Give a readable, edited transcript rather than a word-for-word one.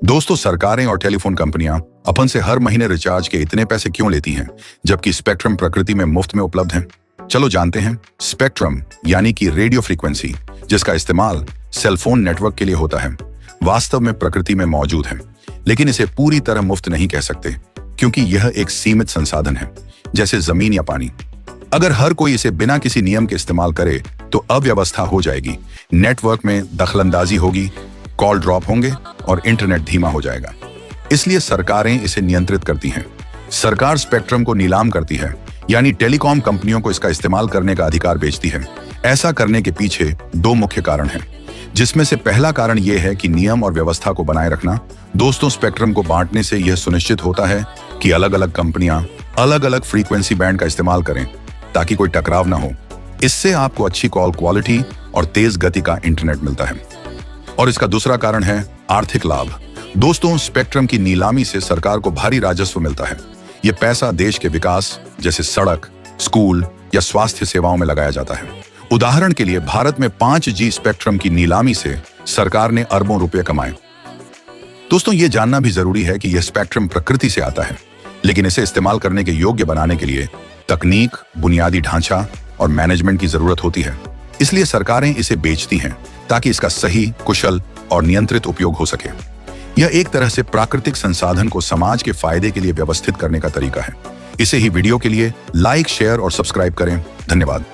दोस्तों, सरकारें और टेलीफोन कंपनियां अपन से हर महीने रिचार्ज के इतने पैसे क्यों लेती हैं, जबकि स्पेक्ट्रम प्रकृति में मुफ्त में उपलब्ध है? चलो जानते हैं। स्पेक्ट्रम यानी कि रेडियो फ्रीक्वेंसी, जिसका इस्तेमाल सेलफोन नेटवर्क के लिए होता है, वास्तव में प्रकृति में मौजूद है, लेकिन इसे पूरी तरह मुफ्त नहीं कह सकते, क्योंकि यह एक सीमित संसाधन है, जैसे जमीन या पानी। अगर हर कोई इसे बिना किसी नियम के इस्तेमाल करे तो अव्यवस्था हो जाएगी, नेटवर्क में दखलंदाजी होगी, कॉल ड्रॉप होंगे और इंटरनेट धीमा हो जाएगा। इसलिए सरकारें इसे नियंत्रित करती हैं। सरकार स्पेक्ट्रम को नीलाम करती है, यानी टेलीकॉम कंपनियों को इसका इस्तेमाल करने का अधिकार बेचती है। ऐसा करने के पीछे दो मुख्य कारण हैं, जिसमें से पहला कारण यह है कि नियम और व्यवस्था को बनाए रखना। दोस्तों, स्पेक्ट्रम को बांटने से यह सुनिश्चित होता है कि अलग अलग कंपनियां अलग अलग फ्रीक्वेंसी बैंड का इस्तेमाल करें, ताकि कोई टकराव ना हो। इससे आपको अच्छी कॉल क्वालिटी और तेज गति का इंटरनेट मिलता है। और इसका दूसरा कारण है आर्थिक लाभ। दोस्तों, स्पेक्ट्रम की नीलामी से सरकार को भारी राजस्व मिलता है। यह पैसा देश के विकास जैसे सड़क, स्कूल या स्वास्थ्य सेवाओं में लगाया जाता है। उदाहरण के लिए भारत में 5G स्पेक्ट्रम की नीलामी से सरकार ने अरबों रुपए कमाए। दोस्तों, ये जानना भी जरूरी है कि यह स्पेक्ट्रम प्रकृति से आता है, लेकिन इसे इस्तेमाल करने के योग्य बनाने के लिए तकनीक, बुनियादी ढांचा और मैनेजमेंट की जरूरत होती है। इसलिए सरकारें इसे बेचती हैं ताकि इसका सही, कुशल और नियंत्रित उपयोग हो सके। यह एक तरह से प्राकृतिक संसाधन को समाज के फायदे के लिए व्यवस्थित करने का तरीका है। इसे ही वीडियो के लिए लाइक, शेयर और सब्सक्राइब करें। धन्यवाद।